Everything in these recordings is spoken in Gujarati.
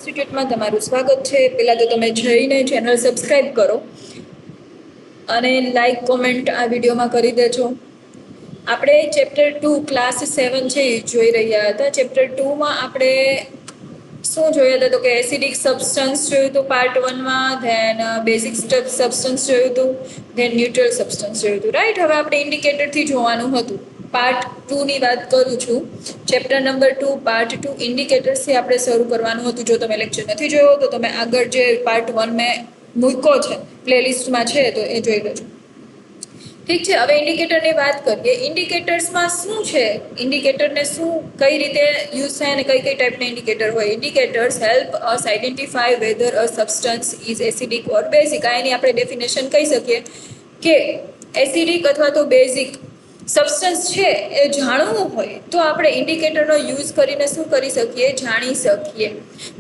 ઇન્સ્ટિટ્યૂટમાં તમારું સ્વાગત છે. પહેલાં તો તમે જઈને ચેનલ સબસ્ક્રાઈબ કરો અને લાઈક કોમેન્ટ આ વિડીયોમાં કરી દેજો. આપણે ચેપ્ટર 2 ક્લાસ 7 છે એ જોઈ રહ્યા હતા. ચેપ્ટર 2માં આપણે શું જોયા હતા તો કે એસિડિક સબસ્ટન્સ જોયું હતું પાર્ટ 1માં, ધેન બેઝિક સબસ્ટન્સ જોયું હતું, ધેન ન્યુટ્રલ સબસ્ટન્સ જોયું હતું. રાઈટ. હવે આપણે ઇન્ડિકેટરથી જોવાનું હતું. પાર્ટ 2 ની વાત કરું છું. ચેપ્ટર નંબર 2 પાર્ટ 2 ઇન્ડિકેટર્સથી આપણે શરૂ કરવાનું હતું. જો તમે લેક્ચર નથી જોયો તો તમે આગળ જે પાર્ટ 1 મેં મૂક્યો છે પ્લેલિસ્ટમાં છે તો એ જોઈ લેજો. ઠીક છે. હવે ઇન્ડિકેટરની વાત કરીએ. ઇન્ડિકેટર્સમાં શું છે, ઇન્ડિકેટરને શું કઈ રીતે યુઝ થાય અને કઈ કઈ ટાઈપના ઇન્ડિકેટર હોય. Indicators help us identify whether a substance is acidic or basic. આ એની આપણે ડેફિનેશન કહી શકીએ કે એસિડિક અથવા તો બેઝિક સબસ્ટન્સ છે એ જાણવું હોય તો આપણે ઇન્ડિકેટરનો યુઝ કરીને શું કરી શકીએ, જાણી શકીએ.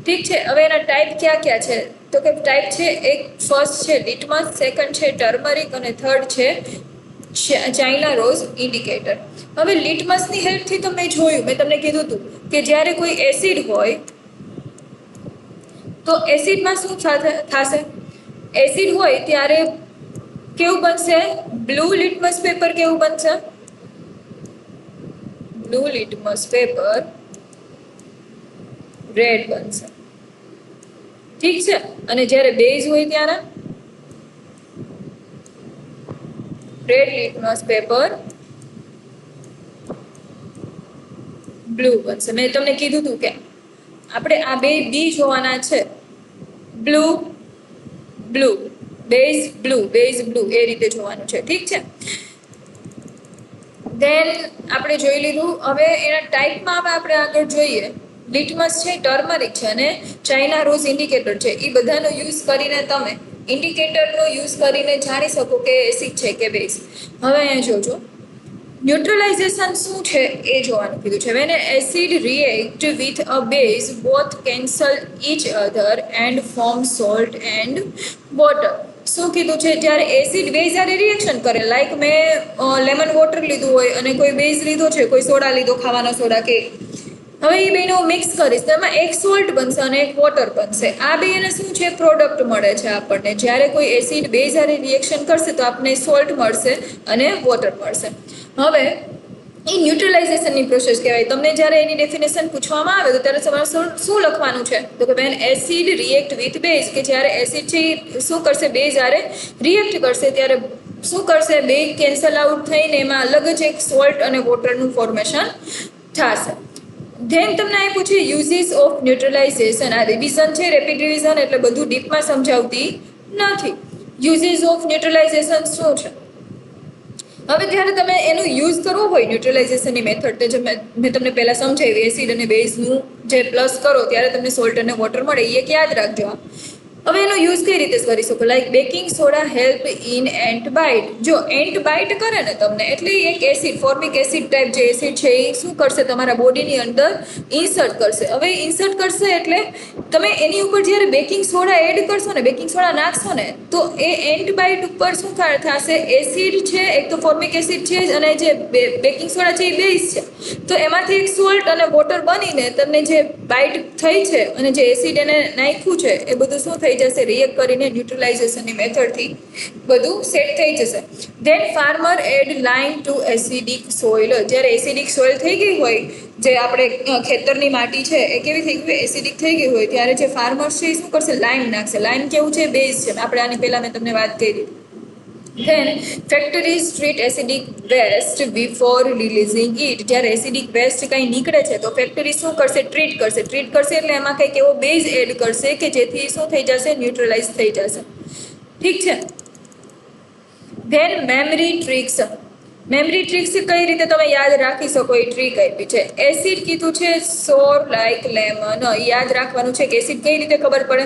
ઠીક છે. હવે એના ટાઈપ ક્યાં ક્યાં છે તો કે ટાઈપ છે, એક ફર્સ્ટ છે લિટમસ, સેકન્ડ છે ટર્મરિક અને થર્ડ છે ચાઇના રોઝ ઇન્ડિકેટર. હવે લિટમસની હેલ્પથી તો મેં જોયું, મેં તમને કીધું હતું કે જ્યારે કોઈ એસિડ હોય તો એસિડમાં શું થશે, એસિડ હોય ત્યારે કેવું બનશે, બ્લુ લિટમસ પેપર કેવું બનશે, બ્લુ લિટમસ પેપર રેડ બનશે. ઠીક છે. અને જ્યારે બેઝ હોય ત્યારે રેડ લિટમસ પેપર બ્લુ બનશે. મેં તમને કીધું હતું કે આપણે આ બે બી જોવાના છે, blue blue, base blue, base blue, એ રીતે જોવાનું છે. ઠીક છે. ધેન આપણે જોઈ લીધું. હવે એના ટાઈપમાં હવે આપણે આગળ જોઈએ. લિટમસ છે, ટર્મરિક છે અને ચાઇના રોઝ ઇન્ડિકેટર છે. એ બધાનો યુઝ કરીને તમે ઇન્ડિકેટરનો યુઝ કરીને જાણી શકો કે એસિડ છે કે બેઝ. હવે અહીંયા જોજો, ન્યુટ્રલાઇઝેશન શું છે એ જોવાનું કીધું છે. When acid react with a base both cancel each other and form salt and water. શું કીધું છે, જ્યારે એસિડ બેઝ જ્યારે રિએક્શન કરે, લાઈક મેં લેમન વોટર લીધું હોય અને કોઈ બેઝ લીધો છે, કોઈ સોડા લીધો, ખાવાનો સોડા કે, હવે એ બેનો મિક્સ કરીશ તો એમાં એક સોલ્ટ બનશે અને એક વોટર બનશે. આ બે એને શું છે, પ્રોડક્ટ મળે છે આપણને. જ્યારે કોઈ એસિડ બેઝ જ્યારે રિએક્શન કરશે તો આપણને સોલ્ટ મળશે અને વોટર મળશે. હવે એ ન્યુટ્રલાઇઝેશનની પ્રોસેસ કહેવાય. તમને જ્યારે એની ડેફિનેશન પૂછવામાં આવે તો ત્યારે તમારે શું લખવાનું છે તો કે when acid react with base, કે જ્યારે એસિડ છે શું કરશે, બેઝ જ્યારે રિએક્ટ કરશે ત્યારે શું કરશે, બે કેન્સલ આઉટ થઈને એમાં અલગ જ એક સોલ્ટ અને વોટરનું ફોર્મેશન થશે. ધેન તમને અહીં પૂછે યુઝીસ ઓફ ન્યુટ્રલાઇઝેશન. આ રિવિઝન છે, રેપિડ રિવિઝન, એટલે બધું ડીપમાં સમજાવતી નથી. યુઝીસ ઓફ ન્યુટ્રલાઇઝેશન શું છે. હવે જ્યારે તમે એનું યુઝ કરવો હોય ન્યુટ્રલાઇઝેશનની મેથડ, જે મેં તમને પહેલાં સમજાવી, એસિડ અને બેઝનું જે પ્લસ કરો ત્યારે તમને સોલ્ટ અને વોટર મળે, એ યાદ રાખજો. હવે એનો યુઝ કઈ રીતે કરી શકો, like baking soda help in ant bite. જો એન્ટ બાઇટ કરે ને તમને, એટલે એક એસિડ, ફોર્મિક એસિડ ટાઈપ જે એસિડ છે એ શું કરશે, તમારા બોડીની અંદર ઇન્સર્ટ કરશે. હવે ઇન્સર્ટ કરશે એટલે તમે એની ઉપર જ્યારે બેકિંગ સોડા એડ કરશો ને, બેકિંગ સોડા નાખશો ને, તો એ એન્ટ બાઇટ ઉપર શું થશે, એસિડ છે, એક તો ફોર્મિક એસિડ છે અને જે બેકિંગ સોડા છે એ બેઝ છે, તો એમાંથી એક સોલ્ટ અને વોટર બનીને તમને જે બાઇટ થઈ છે અને જે એસિડ એને નાખ્યું છે એ બધું શું થઈ જશે, રિએક્ટ કરીને ન્યુટ્રલાઇઝેશનની મેથડથી બધું સેટ થઈ જશે. ધેન ફાર્મર એડ લાઇમ ટુ એસિડિક સોઇલ. જ્યારે એસિડિક સોઇલ થઈ ગઈ હોય, જે આપણે ખેતરની માટી છે એ કેવી થઈ ગઈ, એસિડિક થઈ ગઈ હોય, ત્યારે જે ફાર્મર છે એ શું કરશે, લાઇમ નાખશે. લાઇમ કેવું છે, બેઝ છે. આપણે આની પહેલાં મેં તમને વાત કરી. Then factories treat acidic waste before releasing it. જ્યારે એસિડિક વેસ્ટ કંઈ નીકળે છે તો ફેક્ટરી શું કરશે, ટ્રીટ કરશે. ટ્રીટ કરશે એટલે એમાં કંઈક એવો બેઝ એડ કરશે કે જેથી શું થઈ જશે, ન્યુટ્રલાઇઝ થઈ જશે. ઠીક છે. Then memory tricks. Memory tricks કઈ રીતે તમે યાદ રાખી શકો એ ટ્રીક આપી છે. એસિડ કીધું છે સોર લાઈક લેમન. યાદ રાખવાનું છે કે એસિડ કઈ રીતે ખબર પડે,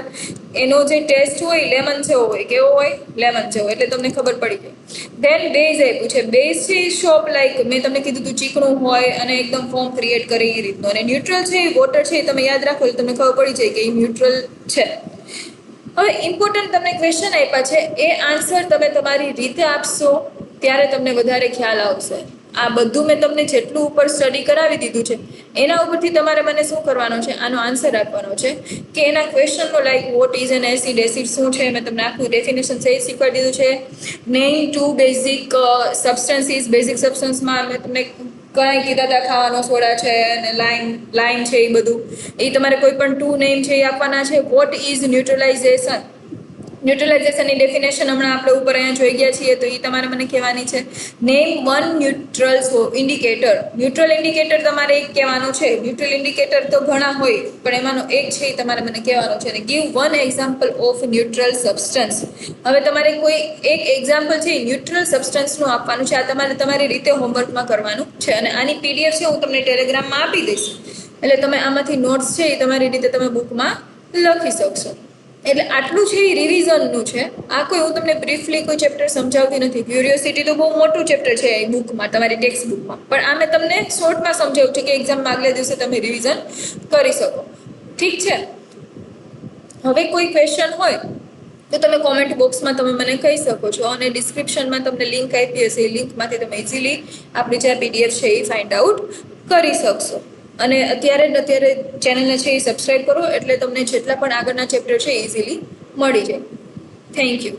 એનો જે ટેસ્ટ હોય લેમન જેવો હોય. કેવો હોય, લેમન જેવો, એટલે તમને ખબર પડી જાય. ધેન બેઝ આપ્યું છે. બેઝ છે એ શોપ લાઈક, મેં તમને કીધું હતું ચીકણું હોય અને એકદમ ફોર્મ ક્રિએટ કરે એ રીતનું. અને ન્યુટ્રલ છે એ વોટર છે, એ તમે યાદ રાખો એટલે તમને ખબર પડી જાય કે એ ન્યુટ્રલ છે. હવે ઇમ્પોર્ટન્ટ તમને ક્વેશ્ચન આપ્યા છે, એ આન્સર તમે તમારી રીતે આપશો ત્યારે તમને વધારે ખ્યાલ આવશે. આ બધું મેં તમને જેટલું ઉપર સ્ટડી કરાવી દીધું છે એના ઉપરથી તમારે મને શું કરવાનો છે, આનો આન્સર આપવાનો છે કે એના ક્વેશ્ચનનો like what is an acid, acid શું છે, મેં તમને આખું ડેફિનેશન સહિત શીખવાડી દીધું છે. Name two basic substances, basic સબસ્ટન્સમાં મેં તમને કંઈ કીધા હતા, ખાવાનો સોડા છે અને લાઈન છે, એ બધું એ તમારે કોઈ પણ ટુ નેમ છે એ આપવાના છે. વોટ ઇઝ ન્યુટ્રલાઇઝેશન, ન્યુટ્રલાઇઝેશનની ડેફિનેશન હમણાં આપણે ઉપર અહીંયા જોઈ ગયા છીએ તો એ તમારે મને કહેવાની છે. Name one neutral indicator, neutral indicator તમારે એક કહેવાનું છે. ન્યુટ્રલ ઇન્ડિકેટર તો ઘણા હોય પણ એમાંનો એક છે એ તમારે મને કહેવાનો છે. અને give one example of neutral substance. હવે તમારે કોઈ એક એક્ઝામ્પલ છે ન્યુટ્રલ સબસ્ટન્સનું આપવાનું છે. આ તમારે તમારી રીતે હોમવર્કમાં કરવાનું છે. અને આની પીડીએફ છે હું તમને ટેલિગ્રામમાં આપી દઈશ, એટલે તમે આમાંથી નોટ્સ છે એ તમારી રીતે તમે બુકમાં લખી શકશો. એટલે આટલું છે એ રિવિઝનનું છે. આ કોઈ હું તમને બ્રીફલી કોઈ ચેપ્ટર સમજાવતી નથી. ક્યુરિયોસિટી તો બહુ મોટું ચેપ્ટર છે એ બુકમાં, તમારી ટેક્સ્ટ બુકમાં, પણ આ મેં તમને શોર્ટમાં સમજાવ્યું છે કે એક્ઝામમાં આગલા દિવસે તમે રિવિઝન કરી શકો. ઠીક છે, હવે કોઈ ક્વેશ્ચન હોય તો તમે કોમેન્ટ બોક્સમાં તમે મને કહી શકો છો, અને ડિસ્ક્રિપ્શનમાં તમને લિંક આપી હશે, એ લિંકમાંથી તમે ઇઝીલી આપણી જે પીડીએફ છે એ ફાઇન્ડ આઉટ કરી શકશો. અને અત્યારે ચેનલને છે એ સબસ્ક્રાઈબ કરો એટલે તમને જેટલા પણ આગળના ચેપ્ટર છે એ ઇઝીલી મળી જાય. Thank you.